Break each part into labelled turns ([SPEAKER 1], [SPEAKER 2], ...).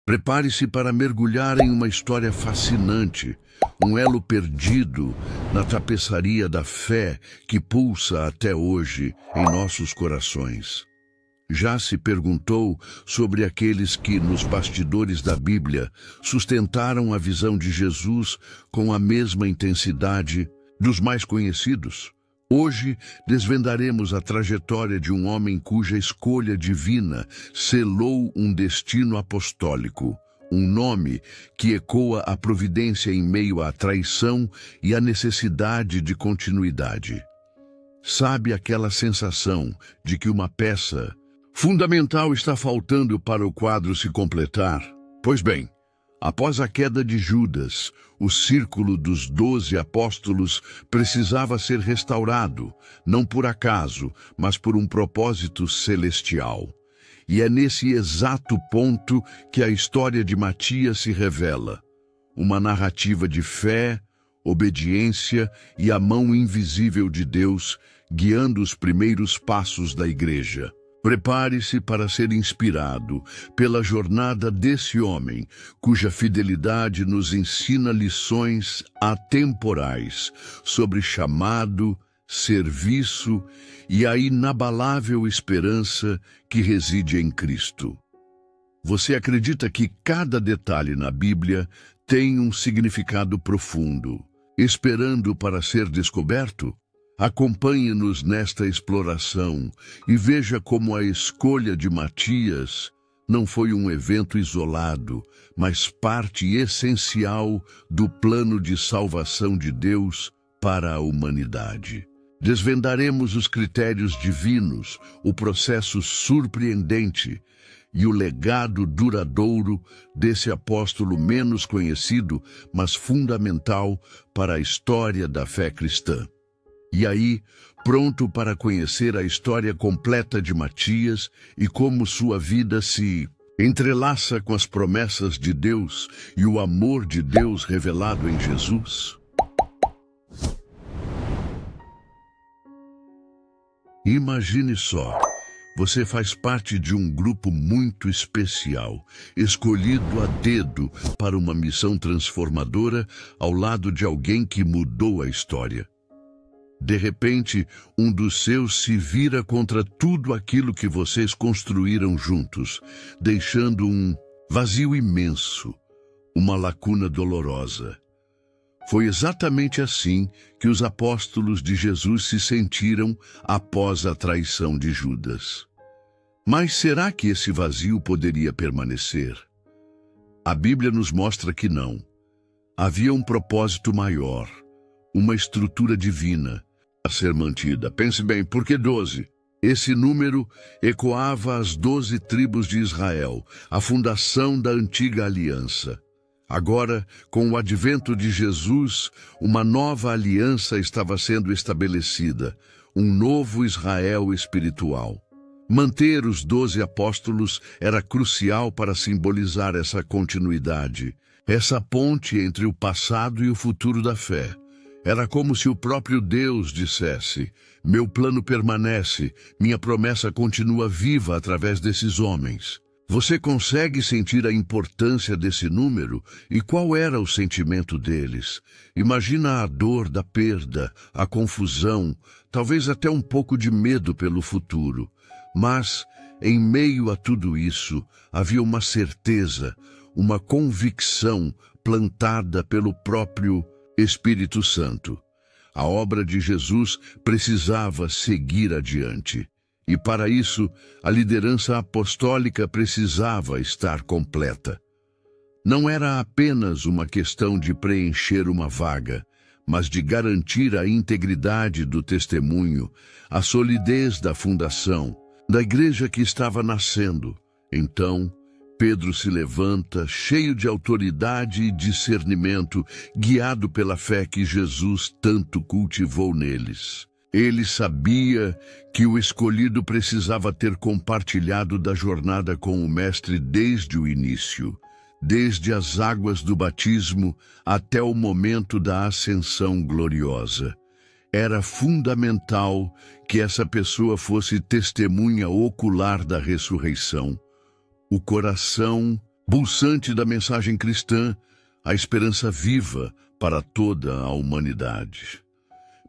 [SPEAKER 1] Prepare-se para mergulhar em uma história fascinante, um elo perdido na tapeçaria da fé que pulsa até hoje em nossos corações. Já se perguntou sobre aqueles que, nos bastidores da Bíblia, sustentaram a visão de Jesus com a mesma intensidade dos mais conhecidos? Hoje, desvendaremos a trajetória de um homem cuja escolha divina selou um destino apostólico, um nome que ecoa a providência em meio à traição e à necessidade de continuidade. Sabe aquela sensação de que uma peça fundamental está faltando para o quadro se completar? Pois bem, após a queda de Judas, o círculo dos 12 apóstolos precisava ser restaurado, não por acaso, mas por um propósito celestial. E é nesse exato ponto que a história de Matias se revela. Uma narrativa de fé, obediência e a mão invisível de Deus guiando os primeiros passos da igreja. Prepare-se para ser inspirado pela jornada desse homem, cuja fidelidade nos ensina lições atemporais sobre chamado, serviço e a inabalável esperança que reside em Cristo. Você acredita que cada detalhe na Bíblia tem um significado profundo, esperando para ser descoberto? Acompanhe-nos nesta exploração e veja como a escolha de Matias não foi um evento isolado, mas parte essencial do plano de salvação de Deus para a humanidade. Desvendaremos os critérios divinos, o processo surpreendente e o legado duradouro desse apóstolo menos conhecido, mas fundamental para a história da fé cristã. E aí, pronto para conhecer a história completa de Matias e como sua vida se entrelaça com as promessas de Deus e o amor de Deus revelado em Jesus? Imagine só, você faz parte de um grupo muito especial, escolhido a dedo para uma missão transformadora ao lado de alguém que mudou a história. De repente, um dos seus se vira contra tudo aquilo que vocês construíram juntos, deixando um vazio imenso, uma lacuna dolorosa. Foi exatamente assim que os apóstolos de Jesus se sentiram após a traição de Judas. Mas será que esse vazio poderia permanecer? A Bíblia nos mostra que não. Havia um propósito maior, uma estrutura divina a ser mantida. Pense bem, por que 12? Esse número ecoava as 12 tribos de Israel, a fundação da antiga aliança. Agora, com o advento de Jesus, uma nova aliança estava sendo estabelecida, um novo Israel espiritual. Manter os 12 apóstolos era crucial para simbolizar essa continuidade, essa ponte entre o passado e o futuro da fé. Era como se o próprio Deus dissesse: meu plano permanece, minha promessa continua viva através desses homens. Você consegue sentir a importância desse número? E qual era o sentimento deles? Imagina a dor da perda, a confusão, talvez até um pouco de medo pelo futuro. Mas, em meio a tudo isso, havia uma certeza, uma convicção plantada pelo próprio Espírito Santo. A obra de Jesus precisava seguir adiante. E para isso, a liderança apostólica precisava estar completa. Não era apenas uma questão de preencher uma vaga, mas de garantir a integridade do testemunho, a solidez da fundação, da igreja que estava nascendo. Então, Pedro se levanta, cheio de autoridade e discernimento, guiado pela fé que Jesus tanto cultivou neles. Ele sabia que o escolhido precisava ter compartilhado da jornada com o Mestre desde o início, desde as águas do batismo até o momento da ascensão gloriosa. Era fundamental que essa pessoa fosse testemunha ocular da ressurreição. O coração pulsante da mensagem cristã, a esperança viva para toda a humanidade.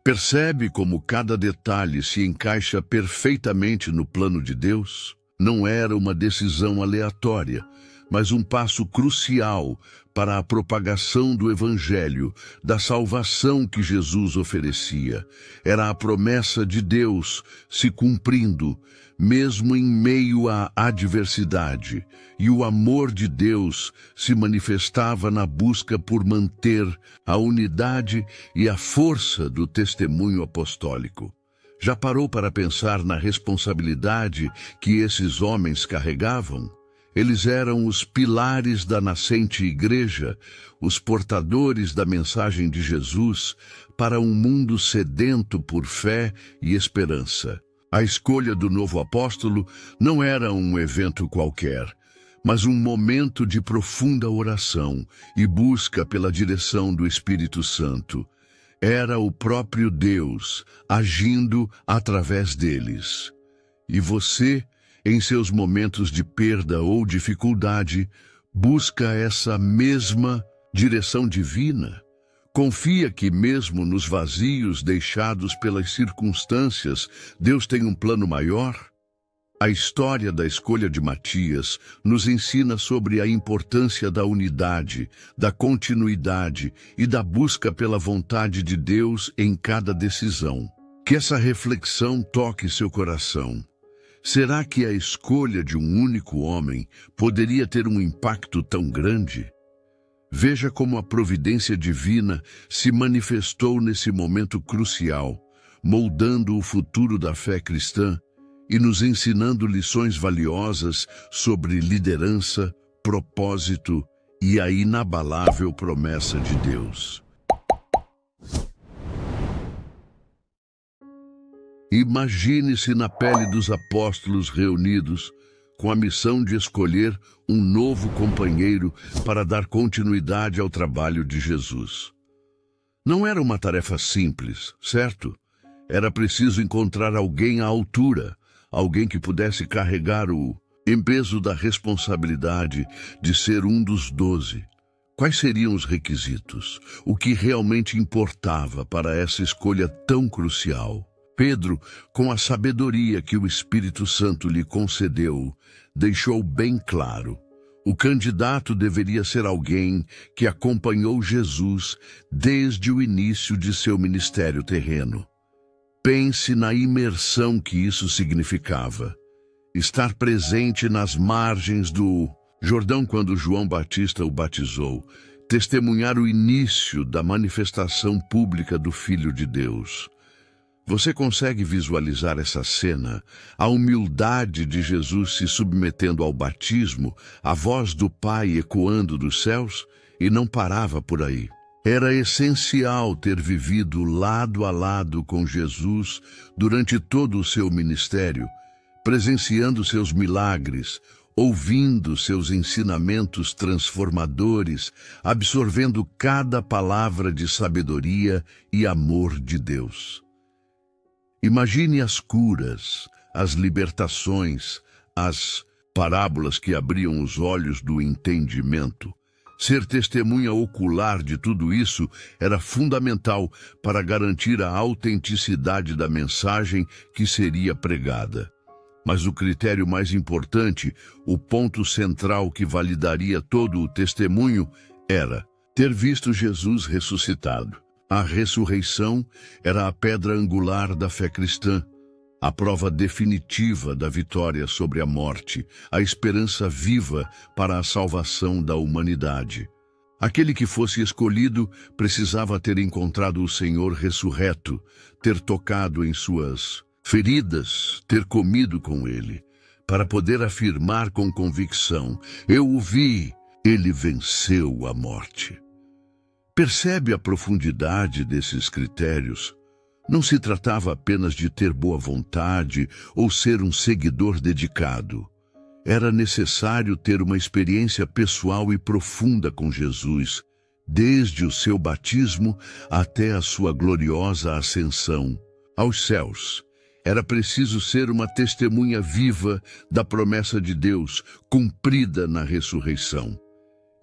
[SPEAKER 1] Percebe como cada detalhe se encaixa perfeitamente no plano de Deus? Não era uma decisão aleatória, mas um passo crucial para a propagação do Evangelho, da salvação que Jesus oferecia. Era a promessa de Deus se cumprindo, mesmo em meio à adversidade, e o amor de Deus se manifestava na busca por manter a unidade e a força do testemunho apostólico. Já parou para pensar na responsabilidade que esses homens carregavam? Eles eram os pilares da nascente igreja, os portadores da mensagem de Jesus para um mundo sedento por fé e esperança. A escolha do novo apóstolo não era um evento qualquer, mas um momento de profunda oração e busca pela direção do Espírito Santo. Era o próprio Deus agindo através deles. E você, em seus momentos de perda ou dificuldade, busca essa mesma direção divina? Confia que mesmo nos vazios deixados pelas circunstâncias, Deus tem um plano maior? A história da escolha de Matias nos ensina sobre a importância da unidade, da continuidade e da busca pela vontade de Deus em cada decisão. Que essa reflexão toque seu coração. Será que a escolha de um único homem poderia ter um impacto tão grande? Veja como a providência divina se manifestou nesse momento crucial, moldando o futuro da fé cristã e nos ensinando lições valiosas sobre liderança, propósito e a inabalável promessa de Deus. Imagine-se na pele dos apóstolos reunidos, com a missão de escolher um novo companheiro para dar continuidade ao trabalho de Jesus. Não era uma tarefa simples, certo? Era preciso encontrar alguém à altura, alguém que pudesse carregar o peso da responsabilidade de ser um dos 12. Quais seriam os requisitos? O que realmente importava para essa escolha tão crucial? Pedro, com a sabedoria que o Espírito Santo lhe concedeu, deixou bem claro: o candidato deveria ser alguém que acompanhou Jesus desde o início de seu ministério terreno. Pense na imersão que isso significava. Estar presente nas margens do Jordão quando João Batista o batizou, testemunhar o início da manifestação pública do Filho de Deus. Você consegue visualizar essa cena? A humildade de Jesus se submetendo ao batismo, a voz do Pai ecoando dos céus, e não parava por aí. Era essencial ter vivido lado a lado com Jesus durante todo o seu ministério, presenciando seus milagres, ouvindo seus ensinamentos transformadores, absorvendo cada palavra de sabedoria e amor de Deus. Imagine as curas, as libertações, as parábolas que abriam os olhos do entendimento. Ser testemunha ocular de tudo isso era fundamental para garantir a autenticidade da mensagem que seria pregada. Mas o critério mais importante, o ponto central que validaria todo o testemunho, era ter visto Jesus ressuscitado. A ressurreição era a pedra angular da fé cristã, a prova definitiva da vitória sobre a morte, a esperança viva para a salvação da humanidade. Aquele que fosse escolhido precisava ter encontrado o Senhor ressurreto, ter tocado em suas feridas, ter comido com ele, para poder afirmar com convicção: eu o vi, ele venceu a morte. Percebe a profundidade desses critérios? Não se tratava apenas de ter boa vontade ou ser um seguidor dedicado. Era necessário ter uma experiência pessoal e profunda com Jesus, desde o seu batismo até a sua gloriosa ascensão aos céus. Era preciso ser uma testemunha viva da promessa de Deus, cumprida na ressurreição.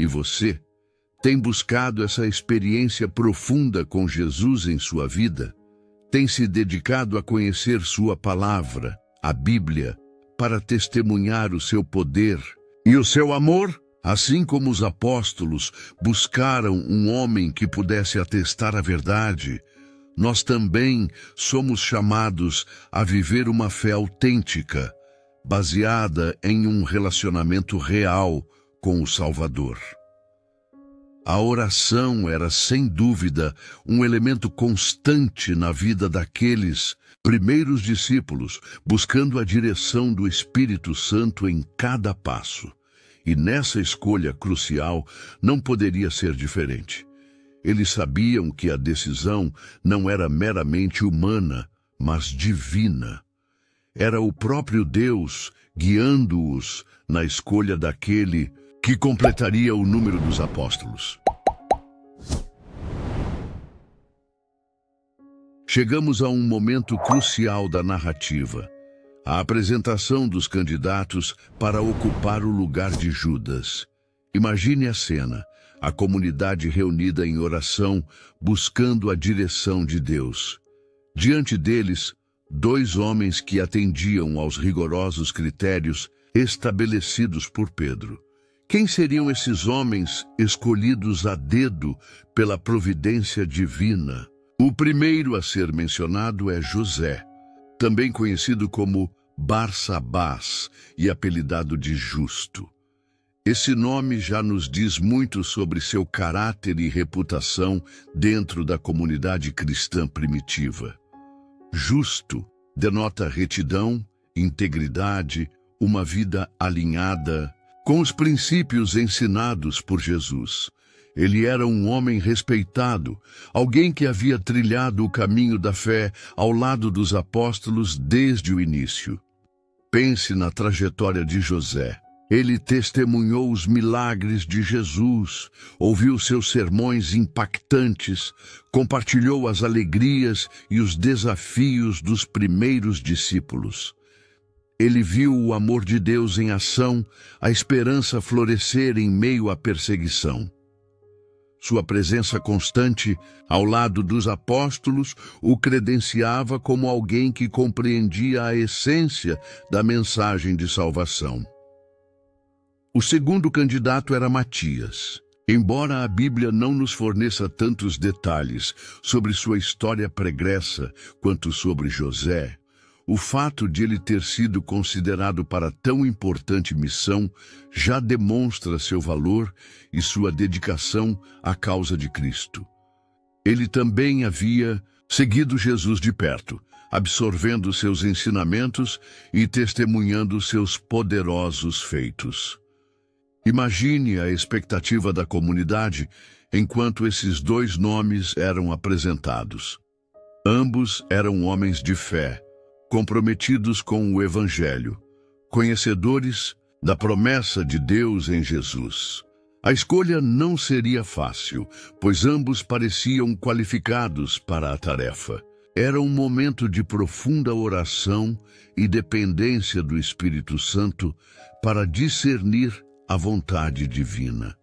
[SPEAKER 1] E você tem buscado essa experiência profunda com Jesus em sua vida? Tem se dedicado a conhecer sua palavra, a Bíblia, para testemunhar o seu poder e o seu amor? Assim como os apóstolos buscaram um homem que pudesse atestar a verdade, nós também somos chamados a viver uma fé autêntica, baseada em um relacionamento real com o Salvador. A oração era, sem dúvida, um elemento constante na vida daqueles primeiros discípulos, buscando a direção do Espírito Santo em cada passo. E nessa escolha crucial não poderia ser diferente. Eles sabiam que a decisão não era meramente humana, mas divina. Era o próprio Deus guiando-os na escolha daquele que completaria o número dos apóstolos. Chegamos a um momento crucial da narrativa, a apresentação dos candidatos para ocupar o lugar de Judas. Imagine a cena, a comunidade reunida em oração, buscando a direção de Deus. Diante deles, 2 homens que atendiam aos rigorosos critérios estabelecidos por Pedro. Quem seriam esses homens escolhidos a dedo pela providência divina? O primeiro a ser mencionado é José, também conhecido como Barsabás e apelidado de Justo. Esse nome já nos diz muito sobre seu caráter e reputação dentro da comunidade cristã primitiva. Justo denota retidão, integridade, uma vida alinhada com os princípios ensinados por Jesus. Ele era um homem respeitado, alguém que havia trilhado o caminho da fé ao lado dos apóstolos desde o início. Pense na trajetória de José. Ele testemunhou os milagres de Jesus, ouviu seus sermões impactantes, compartilhou as alegrias e os desafios dos primeiros discípulos. Ele viu o amor de Deus em ação, a esperança florescer em meio à perseguição. Sua presença constante ao lado dos apóstolos o credenciava como alguém que compreendia a essência da mensagem de salvação. O segundo candidato era Matias. Embora a Bíblia não nos forneça tantos detalhes sobre sua história pregressa quanto sobre José, o fato de ele ter sido considerado para tão importante missão já demonstra seu valor e sua dedicação à causa de Cristo. Ele também havia seguido Jesus de perto, absorvendo seus ensinamentos e testemunhando seus poderosos feitos. Imagine a expectativa da comunidade enquanto esses 2 nomes eram apresentados. Ambos eram homens de fé, comprometidos com o Evangelho, conhecedores da promessa de Deus em Jesus. A escolha não seria fácil, pois ambos pareciam qualificados para a tarefa. Era um momento de profunda oração e dependência do Espírito Santo para discernir a vontade divina.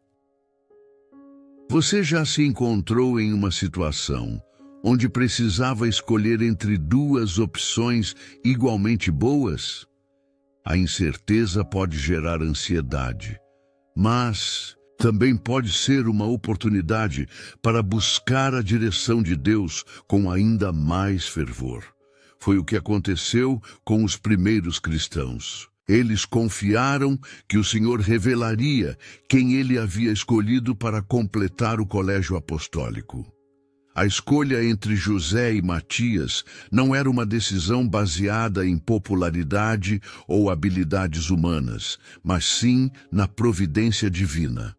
[SPEAKER 1] Você já se encontrou em uma situação onde precisava escolher entre 2 opções igualmente boas? A incerteza pode gerar ansiedade, mas também pode ser uma oportunidade para buscar a direção de Deus com ainda mais fervor. Foi o que aconteceu com os primeiros cristãos. Eles confiaram que o Senhor revelaria quem ele havia escolhido para completar o colégio apostólico. A escolha entre José e Matias não era uma decisão baseada em popularidade ou habilidades humanas, mas sim na providência divina.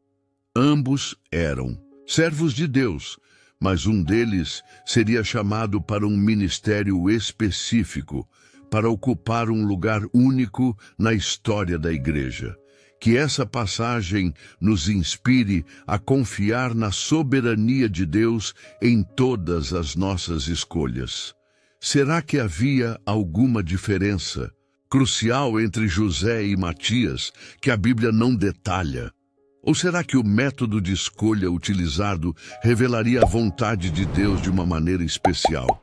[SPEAKER 1] Ambos eram servos de Deus, mas um deles seria chamado para um ministério específico, para ocupar um lugar único na história da Igreja. Que essa passagem nos inspire a confiar na soberania de Deus em todas as nossas escolhas. Será que havia alguma diferença crucial entre José e Matias que a Bíblia não detalha? Ou será que o método de escolha utilizado revelaria a vontade de Deus de uma maneira especial?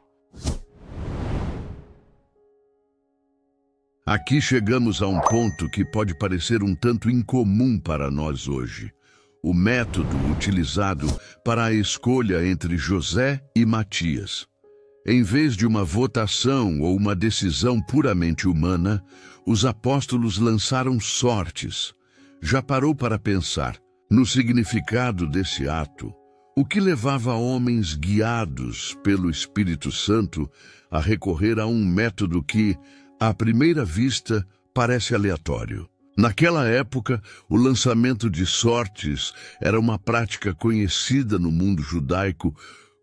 [SPEAKER 1] Aqui chegamos a um ponto que pode parecer um tanto incomum para nós hoje. O método utilizado para a escolha entre José e Matias. Em vez de uma votação ou uma decisão puramente humana, os apóstolos lançaram sortes. Já parou para pensar no significado desse ato? O que levava homens guiados pelo Espírito Santo a recorrer a um método que, à primeira vista, parece aleatório? Naquela época, o lançamento de sortes era uma prática conhecida no mundo judaico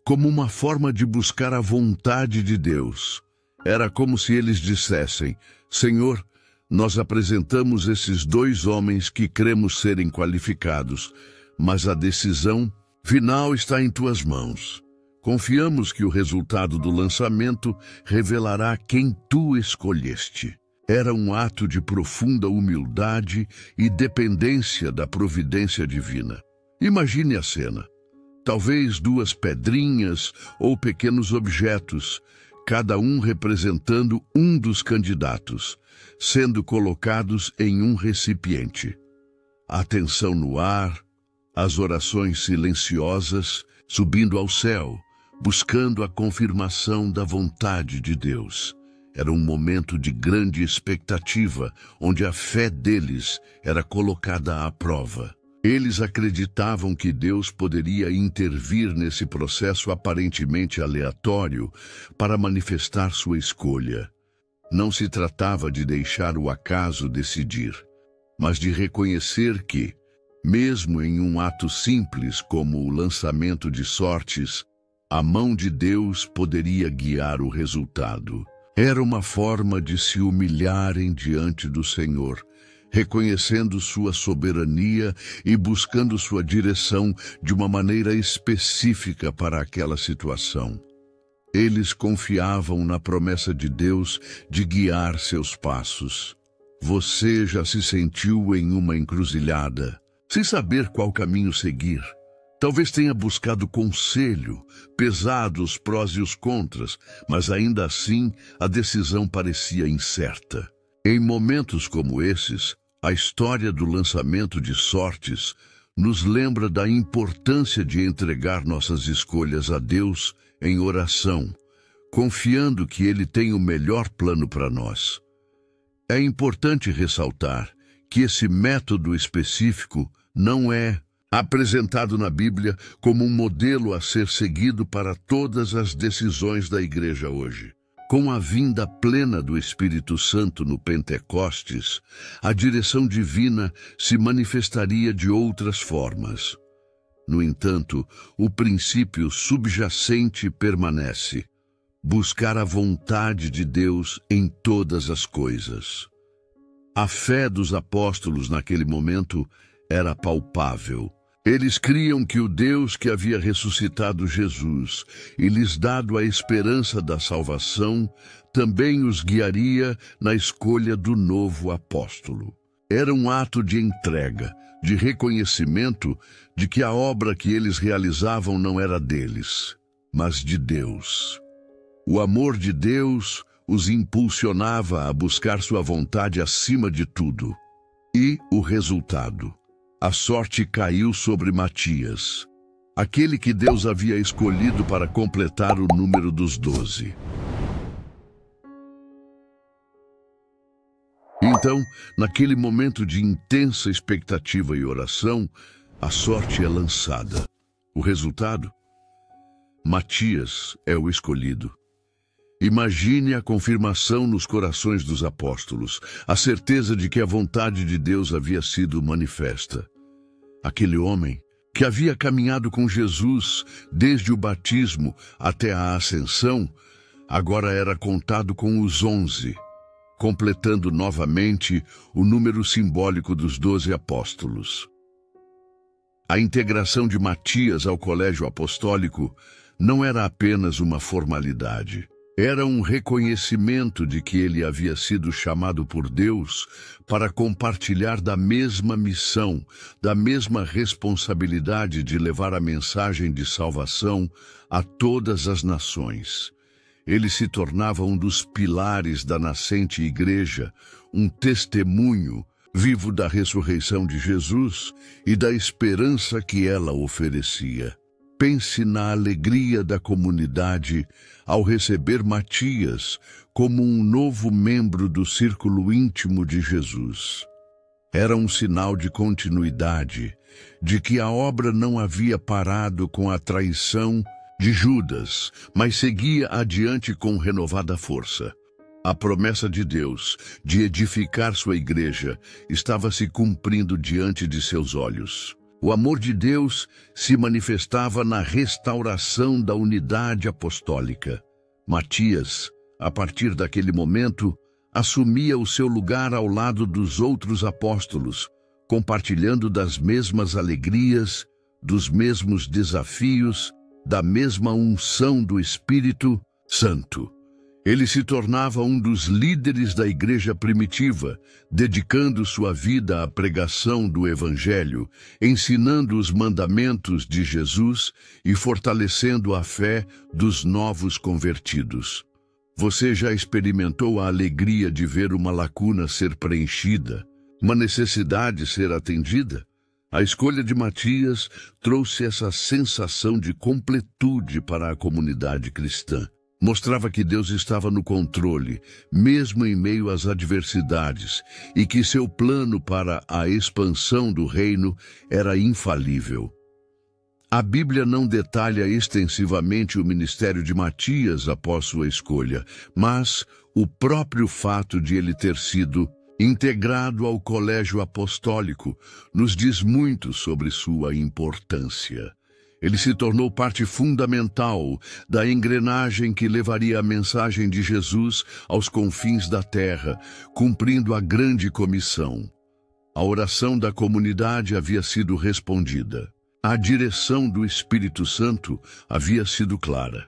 [SPEAKER 1] como uma forma de buscar a vontade de Deus. Era como se eles dissessem: Senhor, nós apresentamos esses 2 homens que cremos serem qualificados, mas a decisão final está em tuas mãos. Confiamos que o resultado do lançamento revelará quem tu escolheste. Era um ato de profunda humildade e dependência da providência divina. Imagine a cena. Talvez 2 pedrinhas ou pequenos objetos, cada um representando um dos candidatos, sendo colocados em um recipiente. A tensão no ar, as orações silenciosas subindo ao céu, buscando a confirmação da vontade de Deus. Era um momento de grande expectativa, onde a fé deles era colocada à prova. Eles acreditavam que Deus poderia intervir nesse processo aparentemente aleatório para manifestar sua escolha. Não se tratava de deixar o acaso decidir, mas de reconhecer que, mesmo em um ato simples como o lançamento de sortes, a mão de Deus poderia guiar o resultado. Era uma forma de se humilharem diante do Senhor, reconhecendo sua soberania e buscando sua direção de uma maneira específica para aquela situação. Eles confiavam na promessa de Deus de guiar seus passos. Você já se sentiu em uma encruzilhada, sem saber qual caminho seguir? Talvez tenha buscado conselho, pesado os prós e os contras, mas ainda assim a decisão parecia incerta. Em momentos como esses, a história do lançamento de sortes nos lembra da importância de entregar nossas escolhas a Deus em oração, confiando que Ele tem o melhor plano para nós. É importante ressaltar que esse método específico não é apresentado na Bíblia como um modelo a ser seguido para todas as decisões da igreja hoje. Com a vinda plena do Espírito Santo no Pentecostes, a direção divina se manifestaria de outras formas. No entanto, o princípio subjacente permanece: buscar a vontade de Deus em todas as coisas. A fé dos apóstolos naquele momento era palpável. Eles criam que o Deus que havia ressuscitado Jesus e lhes dado a esperança da salvação também os guiaria na escolha do novo apóstolo. Era um ato de entrega, de reconhecimento de que a obra que eles realizavam não era deles, mas de Deus. O amor de Deus os impulsionava a buscar sua vontade acima de tudo. E o resultado? A sorte caiu sobre Matias, aquele que Deus havia escolhido para completar o número dos 12. Então, naquele momento de intensa expectativa e oração, a sorte é lançada. O resultado? Matias é o escolhido. Imagine a confirmação nos corações dos apóstolos, a certeza de que a vontade de Deus havia sido manifesta. Aquele homem, que havia caminhado com Jesus desde o batismo até a ascensão, agora era contado com os 11, completando novamente o número simbólico dos 12 apóstolos. A integração de Matias ao colégio apostólico não era apenas uma formalidade. Era um reconhecimento de que ele havia sido chamado por Deus para compartilhar da mesma missão, da mesma responsabilidade de levar a mensagem de salvação a todas as nações. Ele se tornava um dos pilares da nascente igreja, um testemunho vivo da ressurreição de Jesus e da esperança que ela oferecia. Pense na alegria da comunidade ao receber Matias como um novo membro do círculo íntimo de Jesus. Era um sinal de continuidade, de que a obra não havia parado com a traição de Judas, mas seguia adiante com renovada força. A promessa de Deus de edificar sua igreja estava se cumprindo diante de seus olhos. O amor de Deus se manifestava na restauração da unidade apostólica. Matias, a partir daquele momento, assumia o seu lugar ao lado dos outros apóstolos, compartilhando das mesmas alegrias, dos mesmos desafios, da mesma unção do Espírito Santo. Ele se tornava um dos líderes da igreja primitiva, dedicando sua vida à pregação do Evangelho, ensinando os mandamentos de Jesus e fortalecendo a fé dos novos convertidos. Você já experimentou a alegria de ver uma lacuna ser preenchida, uma necessidade ser atendida? A escolha de Matias trouxe essa sensação de completude para a comunidade cristã. Mostrava que Deus estava no controle, mesmo em meio às adversidades, e que seu plano para a expansão do reino era infalível. A Bíblia não detalha extensivamente o ministério de Matias após sua escolha, mas o próprio fato de ele ter sido integrado ao colégio apostólico nos diz muito sobre sua importância. Ele se tornou parte fundamental da engrenagem que levaria a mensagem de Jesus aos confins da terra, cumprindo a grande comissão. A oração da comunidade havia sido respondida. A direção do Espírito Santo havia sido clara.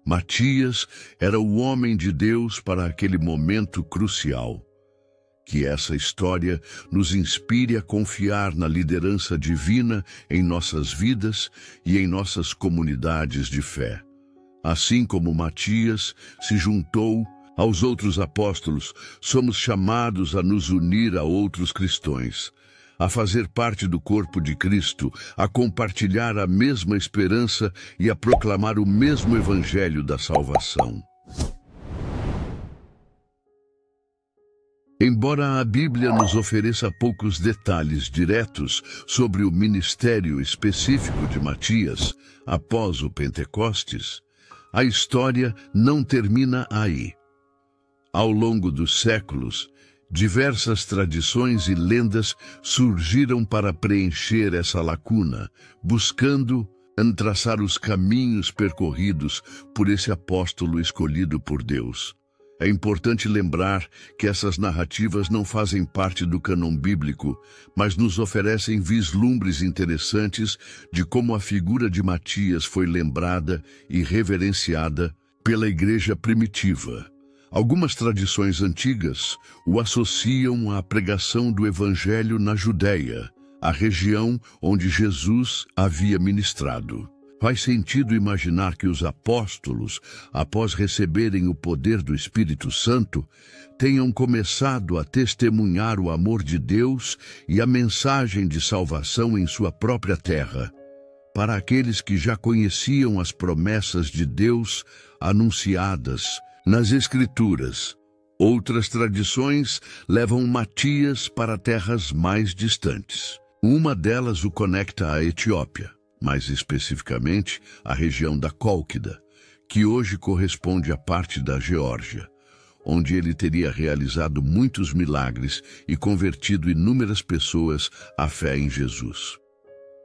[SPEAKER 1] Matias era o homem de Deus para aquele momento crucial. Que essa história nos inspire a confiar na liderança divina em nossas vidas e em nossas comunidades de fé. Assim como Matias se juntou aos outros apóstolos, somos chamados a nos unir a outros cristãos, a fazer parte do corpo de Cristo, a compartilhar a mesma esperança e a proclamar o mesmo evangelho da salvação. Embora a Bíblia nos ofereça poucos detalhes diretos sobre o ministério específico de Matias após o Pentecostes, a história não termina aí. Ao longo dos séculos, diversas tradições e lendas surgiram para preencher essa lacuna, buscando traçar os caminhos percorridos por esse apóstolo escolhido por Deus. É importante lembrar que essas narrativas não fazem parte do cânon bíblico, mas nos oferecem vislumbres interessantes de como a figura de Matias foi lembrada e reverenciada pela igreja primitiva. Algumas tradições antigas o associam à pregação do Evangelho na Judéia, a região onde Jesus havia ministrado. Faz sentido imaginar que os apóstolos, após receberem o poder do Espírito Santo, tenham começado a testemunhar o amor de Deus e a mensagem de salvação em sua própria terra. Para aqueles que já conheciam as promessas de Deus anunciadas nas Escrituras, outras tradições levam Matias para terras mais distantes. Uma delas o conecta à Etiópia, mais especificamente a região da Cólquida, que hoje corresponde à parte da Geórgia, onde ele teria realizado muitos milagres e convertido inúmeras pessoas à fé em Jesus.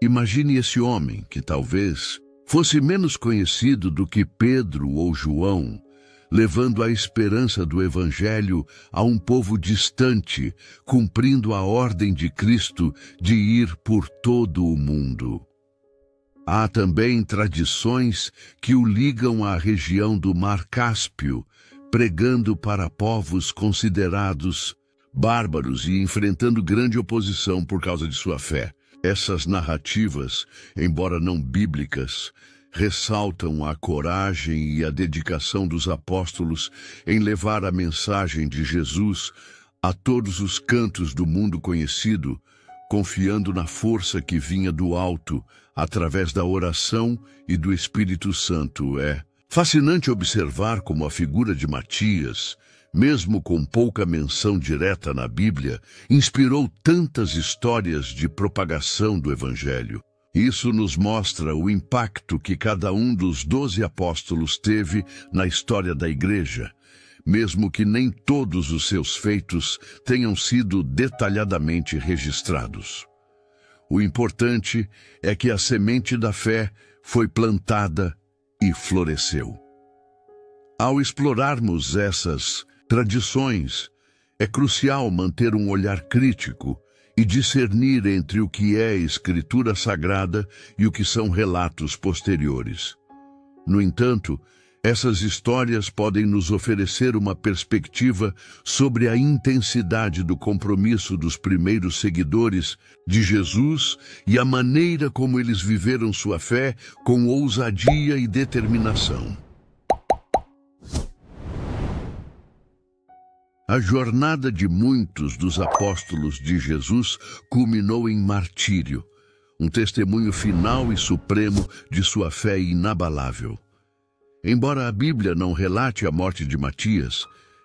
[SPEAKER 1] Imagine esse homem, que talvez fosse menos conhecido do que Pedro ou João, levando a esperança do Evangelho a um povo distante, cumprindo a ordem de Cristo de ir por todo o mundo. A Há também tradições que o ligam à região do Mar Cáspio, pregando para povos considerados bárbaros e enfrentando grande oposição por causa de sua fé. Essas narrativas, embora não bíblicas, ressaltam a coragem e a dedicação dos apóstolos em levar a mensagem de Jesus a todos os cantos do mundo conhecido, confiando na força que vinha do alto, através da oração e do Espírito Santo. É fascinante observar como a figura de Matias, mesmo com pouca menção direta na Bíblia, inspirou tantas histórias de propagação do Evangelho. Isso nos mostra o impacto que cada um dos 12 apóstolos teve na história da Igreja, mesmo que nem todos os seus feitos tenham sido detalhadamente registrados. O importante é que a semente da fé foi plantada e floresceu. Ao explorarmos essas tradições, é crucial manter um olhar crítico e discernir entre o que é escritura sagrada e o que são relatos posteriores. No entanto, essas histórias podem nos oferecer uma perspectiva sobre a intensidade do compromisso dos primeiros seguidores de Jesus e a maneira como eles viveram sua fé com ousadia e determinação. A jornada de muitos dos apóstolos de Jesus culminou em martírio, um testemunho final e supremo de sua fé inabalável. Embora a Bíblia não relate a morte de Matias,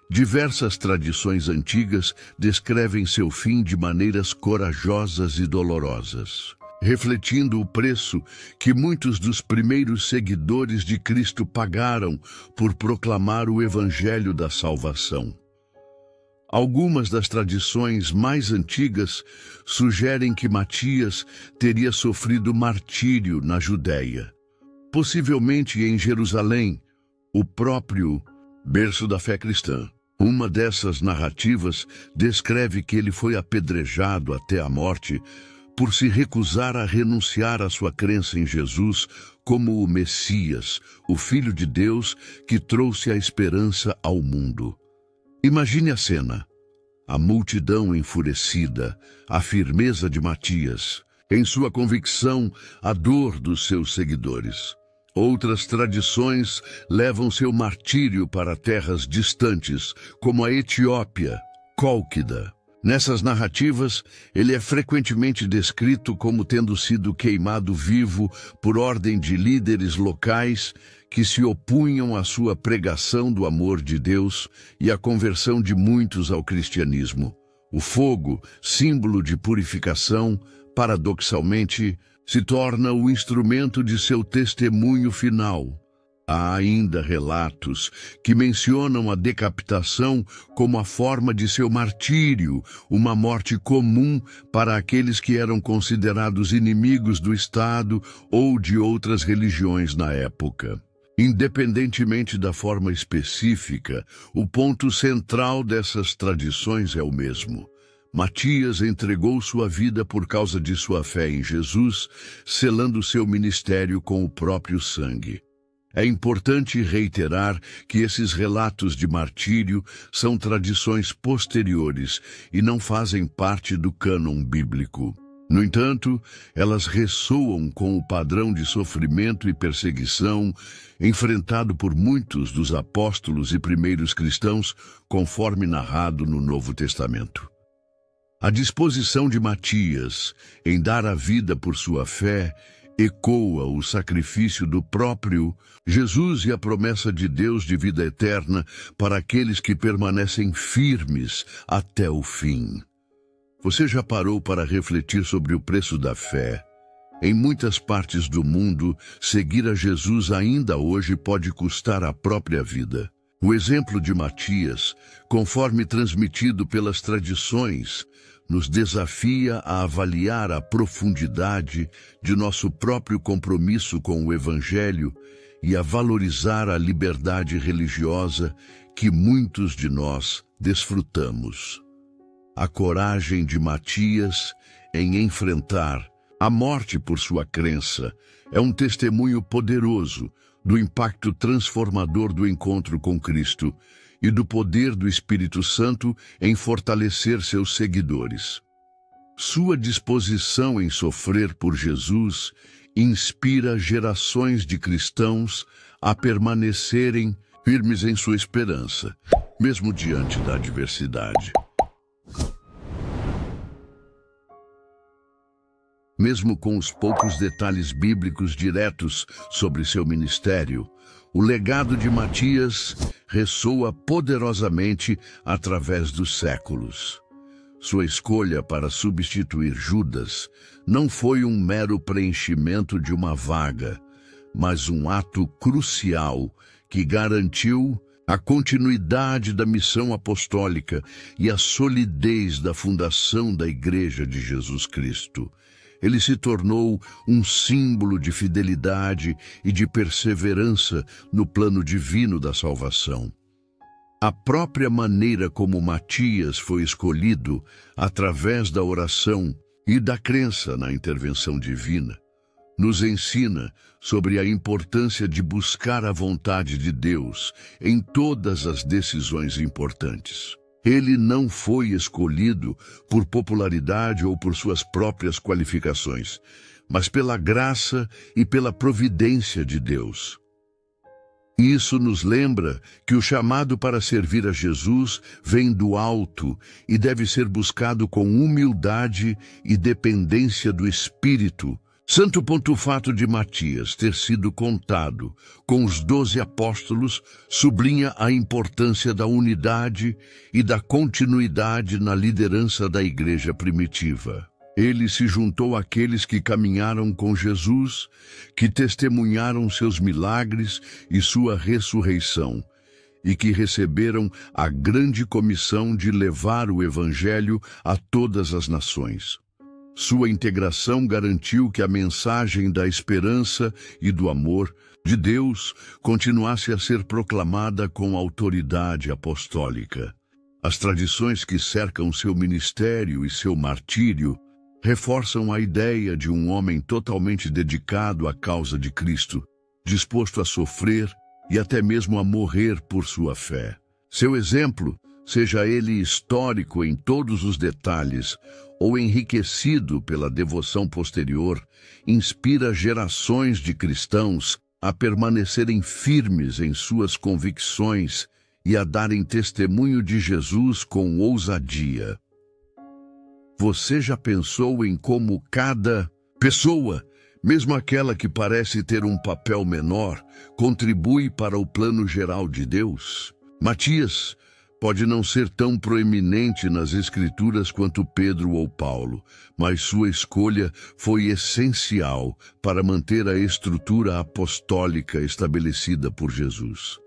[SPEAKER 1] diversas tradições antigas descrevem seu fim de maneiras corajosas e dolorosas, refletindo o preço que muitos dos primeiros seguidores de Cristo pagaram por proclamar o Evangelho da salvação. Algumas das tradições mais antigas sugerem que Matias teria sofrido martírio na Judéia, possivelmente em Jerusalém, o próprio berço da fé cristã. Uma dessas narrativas descreve que ele foi apedrejado até a morte por se recusar a renunciar à sua crença em Jesus como o Messias, o Filho de Deus que trouxe a esperança ao mundo. Imagine a cena: a multidão enfurecida, a firmeza de Matias, em sua convicção, a dor dos seus seguidores. Outras tradições levam seu martírio para terras distantes, como a Etiópia, Cólquida. Nessas narrativas, ele é frequentemente descrito como tendo sido queimado vivo por ordem de líderes locais que se opunham à sua pregação do amor de Deus e à conversão de muitos ao cristianismo. O fogo, símbolo de purificação, paradoxalmente, se torna o instrumento de seu testemunho final. Há ainda relatos que mencionam a decapitação como a forma de seu martírio, uma morte comum para aqueles que eram considerados inimigos do Estado ou de outras religiões na época. Independentemente da forma específica, o ponto central dessas tradições é o mesmo. Matias entregou sua vida por causa de sua fé em Jesus, selando seu ministério com o próprio sangue. É importante reiterar que esses relatos de martírio são tradições posteriores e não fazem parte do cânon bíblico. No entanto, elas ressoam com o padrão de sofrimento e perseguição enfrentado por muitos dos apóstolos e primeiros cristãos, conforme narrado no Novo Testamento. A disposição de Matias em dar a vida por sua fé ecoa o sacrifício do próprio Jesus e a promessa de Deus de vida eterna para aqueles que permanecem firmes até o fim. Você já parou para refletir sobre o preço da fé? Em muitas partes do mundo, seguir a Jesus ainda hoje pode custar a própria vida. O exemplo de Matias, conforme transmitido pelas tradições, nos desafia a avaliar a profundidade de nosso próprio compromisso com o Evangelho e a valorizar a liberdade religiosa que muitos de nós desfrutamos. A coragem de Matias em enfrentar A morte por sua crença é um testemunho poderoso do impacto transformador do encontro com Cristo e do poder do Espírito Santo em fortalecer seus seguidores. Sua disposição em sofrer por Jesus inspira gerações de cristãos a permanecerem firmes em sua esperança, mesmo diante da adversidade. Mesmo com os poucos detalhes bíblicos diretos sobre seu ministério, o legado de Matias ressoa poderosamente através dos séculos. Sua escolha para substituir Judas não foi um mero preenchimento de uma vaga, mas um ato crucial que garantiu a continuidade da missão apostólica e a solidez da fundação da Igreja de Jesus Cristo. Ele se tornou um símbolo de fidelidade e de perseverança no plano divino da salvação. A própria maneira como Matias foi escolhido, através da oração e da crença na intervenção divina, nos ensina sobre a importância de buscar a vontade de Deus em todas as decisões importantes. Ele não foi escolhido por popularidade ou por suas próprias qualificações, mas pela graça e pela providência de Deus. Isso nos lembra que o chamado para servir a Jesus vem do alto e deve ser buscado com humildade e dependência do Espírito. Santo ponto o fato de Matias ter sido contado com os 12 apóstolos sublinha a importância da unidade e da continuidade na liderança da igreja primitiva. Ele se juntou àqueles que caminharam com Jesus, que testemunharam seus milagres e sua ressurreição, e que receberam a grande comissão de levar o Evangelho a todas as nações. Sua integração garantiu que a mensagem da esperança e do amor de Deus continuasse a ser proclamada com autoridade apostólica. As tradições que cercam seu ministério e seu martírio reforçam a ideia de um homem totalmente dedicado à causa de Cristo, disposto a sofrer e até mesmo a morrer por sua fé. Seu exemplo, seja ele histórico em todos os detalhes ou enriquecido pela devoção posterior, inspira gerações de cristãos a permanecerem firmes em suas convicções e a darem testemunho de Jesus com ousadia. Você já pensou em como cada pessoa, mesmo aquela que parece ter um papel menor, contribui para o plano geral de Deus? Matias pode não ser tão proeminente nas Escrituras quanto Pedro ou Paulo, mas sua escolha foi essencial para manter a estrutura apostólica estabelecida por Jesus.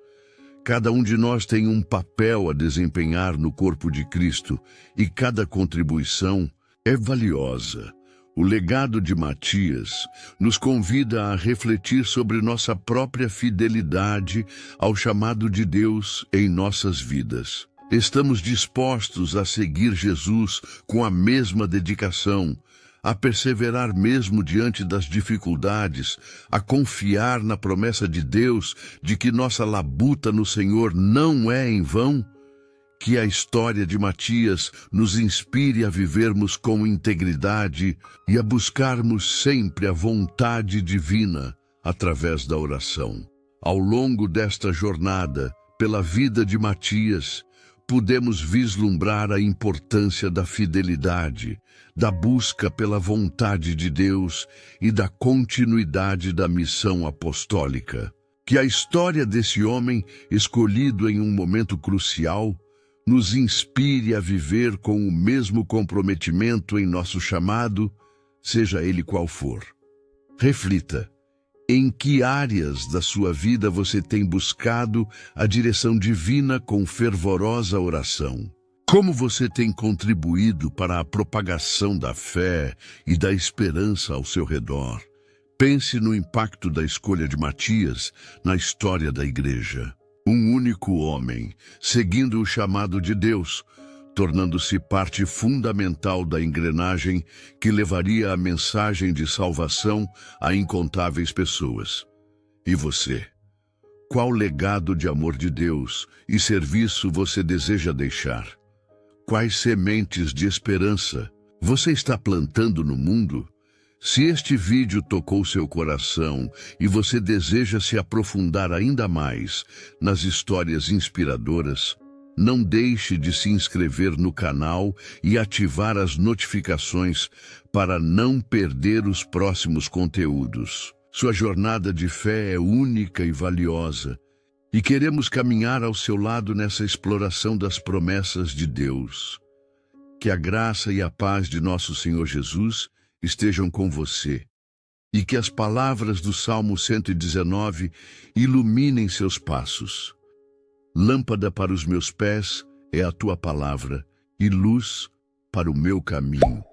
[SPEAKER 1] Cada um de nós tem um papel a desempenhar no corpo de Cristo e cada contribuição é valiosa. O legado de Matias nos convida a refletir sobre nossa própria fidelidade ao chamado de Deus em nossas vidas. Estamos dispostos a seguir Jesus com a mesma dedicação, a perseverar mesmo diante das dificuldades, a confiar na promessa de Deus de que nossa labuta no Senhor não é em vão? Que a história de Matias nos inspire a vivermos com integridade e a buscarmos sempre a vontade divina através da oração. Ao longo desta jornada, pela vida de Matias, podemos vislumbrar a importância da fidelidade, da busca pela vontade de Deus e da continuidade da missão apostólica. Que a história desse homem, escolhido em um momento crucial, nos inspire a viver com o mesmo comprometimento em nosso chamado, seja ele qual for. Reflita. Em que áreas da sua vida você tem buscado a direção divina com fervorosa oração? Como você tem contribuído para a propagação da fé e da esperança ao seu redor? Pense no impacto da escolha de Matias na história da igreja. Um único homem, seguindo o chamado de Deus, tornando-se parte fundamental da engrenagem que levaria a mensagem de salvação a incontáveis pessoas. E você? Qual legado de amor de Deus e serviço você deseja deixar? Quais sementes de esperança você está plantando no mundo? Se este vídeo tocou seu coração e você deseja se aprofundar ainda mais nas histórias inspiradoras, não deixe de se inscrever no canal e ativar as notificações para não perder os próximos conteúdos. Sua jornada de fé é única e valiosa, e queremos caminhar ao seu lado nessa exploração das promessas de Deus. Que a graça e a paz de nosso Senhor Jesus estejam com você, e que as palavras do Salmo 119 iluminem seus passos. Lâmpada para os meus pés é a tua palavra, e luz para o meu caminho.